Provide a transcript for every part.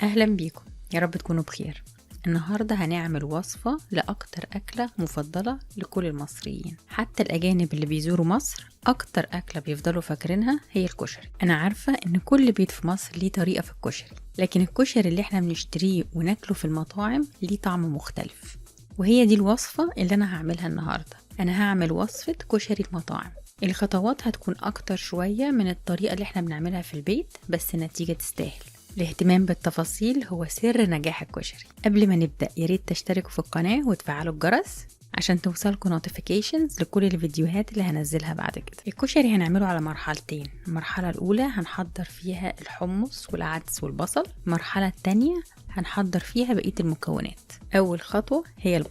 اهلا بيكم، يا رب تكونوا بخير. النهاردة هنعمل وصفة لأكتر أكلة مفضلة لكل المصريين، حتى الأجانب اللي بيزوروا مصر أكتر أكلة بيفضلوا فاكرينها هي الكشري. أنا عارفة إن كل بيت في مصر ليه طريقة في الكشري، لكن الكشري اللي احنا بنشتريه وناكله في المطاعم ليه طعم مختلف، وهي دي الوصفة اللي أنا هعملها النهاردة. أنا هعمل وصفة كشري المطاعم. الخطوات هتكون أكتر شوية من الطريقة اللي احنا بنعملها في البيت، بس النتيجة تستاهل. الاهتمام بالتفاصيل هو سر نجاح الكشري. قبل ما نبدأ ياريت تشتركوا في القناة وتفعلوا الجرس عشان توصلكوا نوتيفيكيشنز لكل الفيديوهات اللي هنزلها بعد كده. الكشري هنعمله على مرحلتين. المرحلة الأولى هنحضر فيها الحمص والعدس والبصل، المرحلة التانية هنحضر فيها بقية المكونات. أول خطوة هي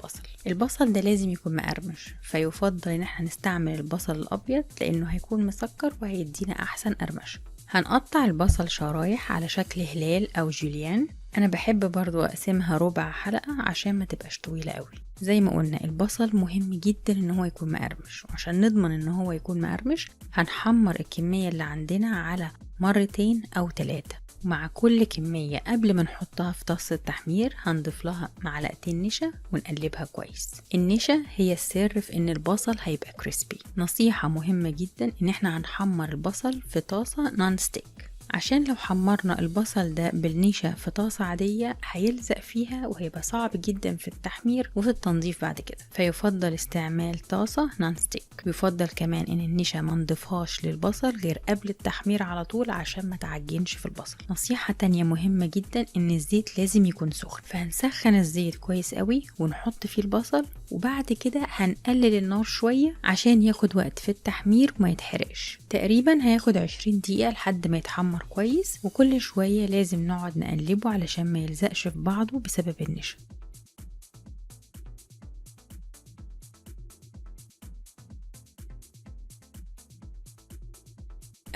البصل ده لازم يكون مقرمش، فيفضل ان احنا نستعمل البصل الأبيض لأنه هيكون مسكر وهيدينا أحسن قرمشة. هنقطع البصل شرايح على شكل هلال أو جوليان. أنا بحب برضو أقسمها ربع حلقة عشان ما تبقاش طويلة قوي. زي ما قلنا البصل مهم جدا ان هو يكون مقرمش، وعشان نضمن ان هو يكون مقرمش هنحمر الكمية اللي عندنا على 2 أو 3. ومع كل كمية قبل ما نحطها في طاسة التحمير هنضيف لها 2 معلقة نشا ونقلبها كويس. النشا هي السر في ان البصل هيبقى كريسبي. نصيحة مهمة جدا ان احنا هنحمر البصل في طاسة نون ستيك، عشان لو حمرنا البصل ده بالنشا في طاسة عادية هيلزق فيها وهيبقى صعب جدا في التحمير وفي التنظيف بعد كده. فيفضل استعمال طاسة نون ستيك. يفضل كمان ان النشا ما نضيفهاش للبصل غير قبل التحمير على طول عشان ما تعجنش في البصل. نصيحة تانية مهمة جدا ان الزيت لازم يكون سخن، فهنسخن الزيت كويس قوي ونحط فيه البصل، وبعد كده هنقلل النار شوية عشان ياخد وقت في التحمير وما يتحرقش. تقريبا هياخد 20 دقيقة لحد ما يتحمر كويس، وكل شوية لازم نقعد نقلبه علشان ما يلزقش في بعضه بسبب النشا.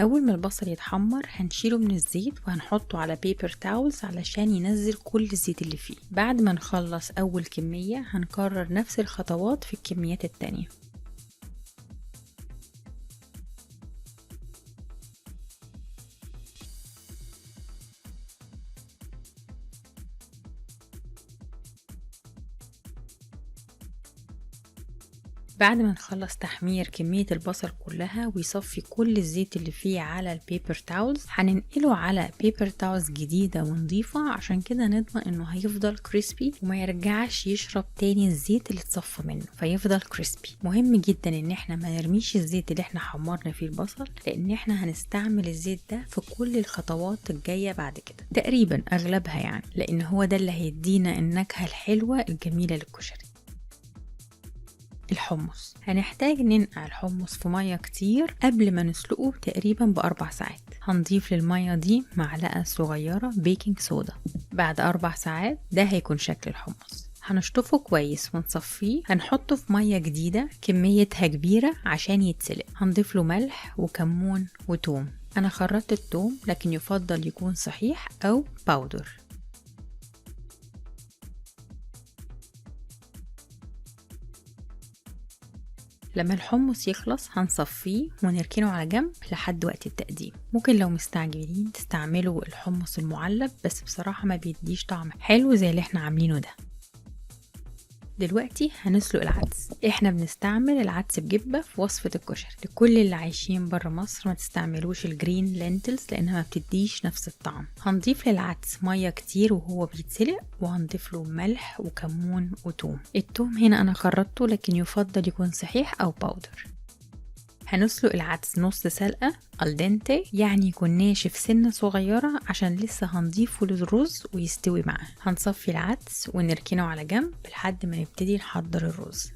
أول ما البصل يتحمر هنشيله من الزيت وهنحطه على بيبر تاولز علشان ينزل كل الزيت اللي فيه. بعد ما نخلص أول كمية هنكرر نفس الخطوات في الكميات التانية. بعد ما نخلص تحمير كمية البصل كلها ويصفي كل الزيت اللي فيه على البيبر تاولز، هننقله على بيبر تاولز جديدة ونضيفة، عشان كده نضمن انه هيفضل كريسبي وما يرجعش يشرب تاني الزيت اللي اتصفى منه، فيفضل كريسبي. مهم جدا ان احنا ما نرميش الزيت اللي احنا حمرنا فيه البصل، لان احنا هنستعمل الزيت ده في كل الخطوات الجاية بعد كده تقريبا اغلبها يعني، لان هو ده اللي هيدينا النكهة الحلوة الجميلة للكشري. الحمص هنحتاج ننقع الحمص في مية كتير قبل ما نسلقه تقريبا ب4 ساعات. هنضيف للمية دي معلقة صغيرة بيكنج صودا. بعد 4 ساعات ده هيكون شكل الحمص. هنشطفه كويس ونصفيه. هنحطه في مية جديدة كميتها كبيرة عشان يتسلق. هنضيف له ملح وكمون وتوم. أنا خرطت التوم لكن يفضل يكون صحيح أو باودر. لما الحمص يخلص هنصفيه ونركنه على جنب لحد وقت التقديم. ممكن لو مستعجلين تستعملوا الحمص المعلب، بس بصراحة ما بيديش طعم حلو زي اللي احنا عاملينه ده. دلوقتي هنسلق العدس. احنا بنستعمل العدس بجبة في وصفة الكشري. لكل اللي عايشين برا مصر ما تستعملوش الجرين لينتلز لانها ما بتديش نفس الطعم. هنضيف للعدس مية كتير وهو بيتسلق، وهنضيف له ملح وكمون وتوم. التوم هنا انا خرطته لكن يفضل يكون صحيح او باودر. هنسلق العدس نص سلقة الدنتي، يعني يكون ناشف سنة صغيرة عشان لسه هنضيفه للرز ويستوي معاه. هنصفي العدس ونركنه على جنب لحد ما نبتدي نحضر الرز.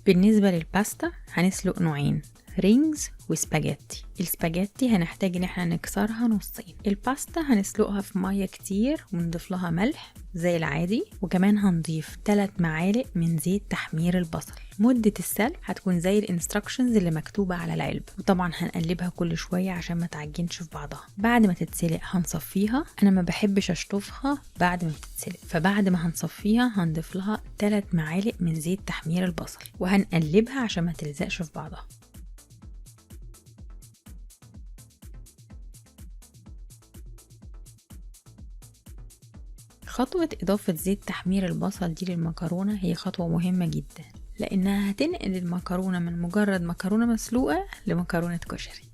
بالنسبة للباستا هنسلق نوعين، رينجز وسباجيتي. السباجيتي هنحتاج ان احنا نكسرها نصين. الباستا هنسلقها في مية كتير ونضيف لها ملح زي العادي، وكمان هنضيف 3 معالق من زيت تحمير البصل. مدة السلق هتكون زي الانستراكشنز اللي مكتوبة على العلبة. وطبعا هنقلبها كل شوية عشان ما تعجنش في بعضها. بعد ما تتسلق هنصفيها. انا ما بحبش اشطفها بعد ما تتسلق، فبعد ما هنصفيها هنضيف لها 3 معالق من زيت تحمير البصل وهنقلبها عشان ما تلزقش في بعضها. خطوة إضافة زيت تحمير البصل دي للمكرونة هي خطوة مهمة جدا، لأنها هتنقل المكرونة من مجرد مكرونة مسلوقة لمكرونة كشري.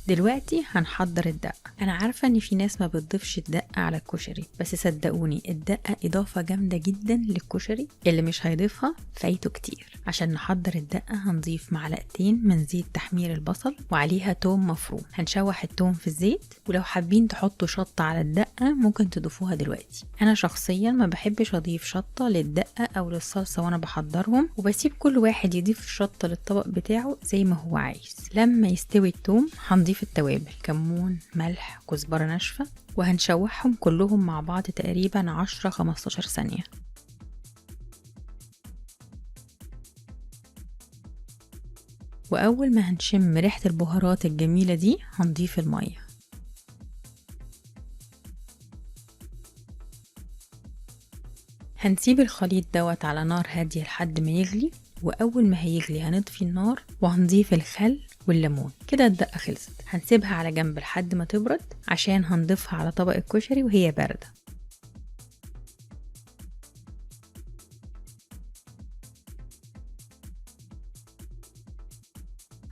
دلوقتي هنحضر الدقة. انا عارفة ان في ناس ما بتضيفش الدقة على الكشري، بس صدقوني الدقة اضافة جامدة جدا للكشري، اللي مش هيضيفها فايته كتير. عشان نحضر الدقة هنضيف 2 معلقة من زيت تحمير البصل وعليها توم مفروم. هنشوح التوم في الزيت، ولو حابين تحطوا شطة على الدقة ممكن تضيفوها دلوقتي. انا شخصيا ما بحبش اضيف شطة للدقة او للصلصة وانا بحضرهم، وبسيب كل واحد يضيف الشطة للطبق بتاعه زي ما هو عايز. لما يستوي التوم هنضيف التوابل: كمون، ملح، كزبرة ناشفة، وهنشوحهم كلهم مع بعض تقريبا 10-15 ثانية. وأول ما هنشم ريحة البهارات الجميلة دي هنضيف المية. هنسيب الخليط دوت على نار هادية لحد ما يغلي، وأول ما هيغلي هنطفي النار وهنضيف الخل والليمون. كده الدقة خلصت. هنسيبها على جنب لحد ما تبرد عشان هنضيفها على طبق الكشري وهي باردة.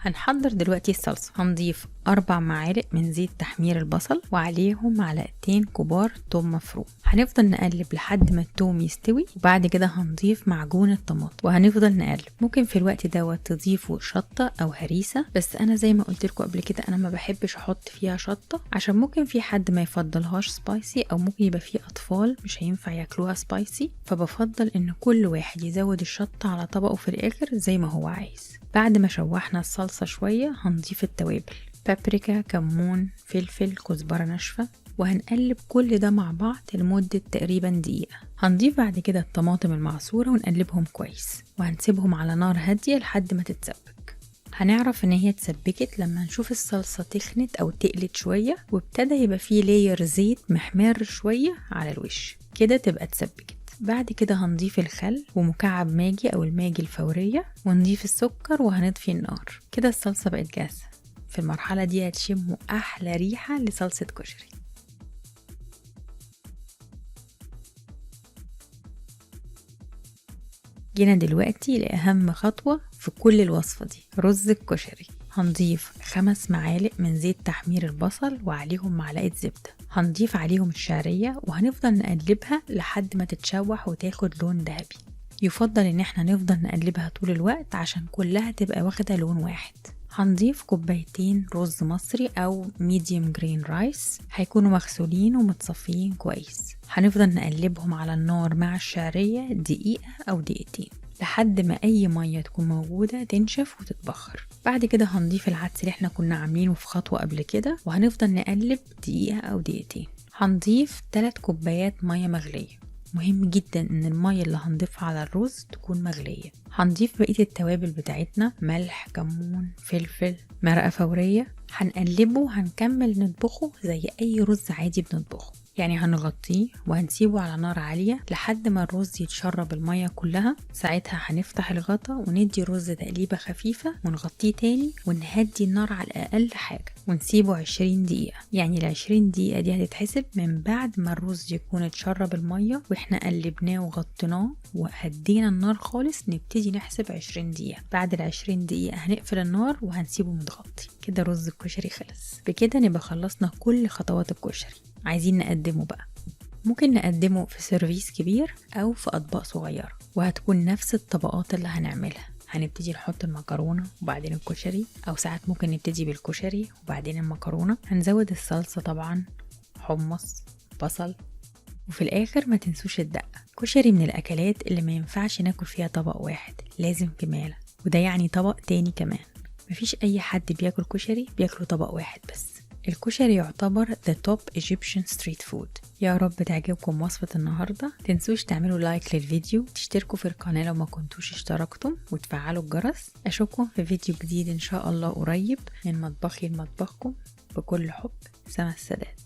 هنحضر دلوقتي الصلصة. هنضيف 4 معالق من زيت تحمير البصل وعليهم 2 معلقة كبار توم مفروم. هنفضل نقلب لحد ما التوم يستوي، وبعد كده هنضيف معجون الطماطم وهنفضل نقلب. ممكن في الوقت دوت تضيفوا شطة او هريسة، بس انا زي ما قلت لكم قبل كده انا ما بحبش احط فيها شطة، عشان ممكن في حد ما يفضلهاش سبايسي، او ممكن يبقى فيه اطفال مش هينفع ياكلوها سبايسي، فبفضل ان كل واحد يزود الشطة على طبقه في الاخر زي ما هو عايز. بعد ما شوحنا الصلصة شوية هنضيف التوابل: بابريكا، كمون، فلفل، كزبرة ناشفة، وهنقلب كل ده مع بعض لمدة تقريبا دقيقة. هنضيف بعد كده الطماطم المعصورة ونقلبهم كويس، وهنسيبهم على نار هادية لحد ما تتسبك. هنعرف ان هي اتسبكت لما نشوف الصلصة تخنت او تقلت شوية وابتدى يبقى فيه لاير زيت محمر شوية على الوش، كده تبقى اتسبكت. بعد كده هنضيف الخل ومكعب ماجي او الماجي الفورية، ونضيف السكر وهنطفي النار. كده الصلصة بقت جاهزة. في المرحلة دي هتشموا احلى ريحة لصلصة كشري. جينا دلوقتي لأهم خطوة في كل الوصفة دي: رز الكشري. هنضيف 5 معالق من زيت تحمير البصل وعليهم معلقة زبدة. هنضيف عليهم الشعرية وهنفضل نقلبها لحد ما تتشوح وتاخد لون ذهبي. يفضل ان احنا نفضل نقلبها طول الوقت عشان كلها تبقى واخدة لون واحد. هنضيف 2 كوباية رز مصري او ميديوم جرين رايس، هيكونوا مغسولين ومتصفيين كويس. هنفضل نقلبهم على النار مع الشعرية دقيقة او دقيقتين لحد ما اي مية تكون موجودة تنشف وتتبخر. بعد كده هنضيف العدس اللي احنا كنا عاملينه في خطوة قبل كده، وهنفضل نقلب دقيقة او دقيقتين. هنضيف 3 كوبايات مية مغلية. مهم جدا ان المية اللي هنضيفها على الرز تكون مغلية. هنضيف بقية التوابل بتاعتنا: ملح، كمون، فلفل، مرقة فورية. هنقلبه وهنكمل نطبخه زي اي رز عادي بنطبخه، يعني هنغطيه وهنسيبه على نار عالية لحد ما الرز يتشرب المية كلها. ساعتها هنفتح الغطا وندي رز تقليبة خفيفة ونغطيه تاني ونهدي النار على الأقل حاجة ونسيبه 20 دقيقة. يعني 20 دقيقة دي هتتحسب من بعد ما الرز يكون اتشرب المية واحنا قلبناه وغطيناه وهدينا النار خالص. نبتدي نحسب 20 دقيقة. بعد 20 دقيقة هنقفل النار وهنسيبه متغطي. كده رز الكشري خلص. بكده نبقى خلصنا كل خطوات الكشري. عايزين نقدمه بقى، ممكن نقدمه في سيرفيس كبير او في اطباق صغيرة، وهتكون نفس الطبقات اللي هنعملها. هنبتدي نحط المكرونة وبعدين الكشري، او ساعات ممكن نبتدي بالكشري وبعدين المكرونة. هنزود الصلصة طبعا، حمص، بصل، وفي الاخر ما تنسوش الدقة. كشري من الاكلات اللي ما ينفعش ناكل فيها طبق واحد، لازم كمالة، وده يعني طبق تاني كمان. مفيش اي حد بياكل كشري بياكله طبق واحد بس. الكشري يعتبر the top Egyptian street food. يا رب تعجبكم وصفة النهاردة. تنسوش تعملوا لايك للفيديو، تشتركوا في القناة لو ما كنتوش اشتركتم، وتفعلوا الجرس. اشوفكم في فيديو جديد ان شاء الله قريب من مطبخي لمطبخكم. بكل حب، سما السادات.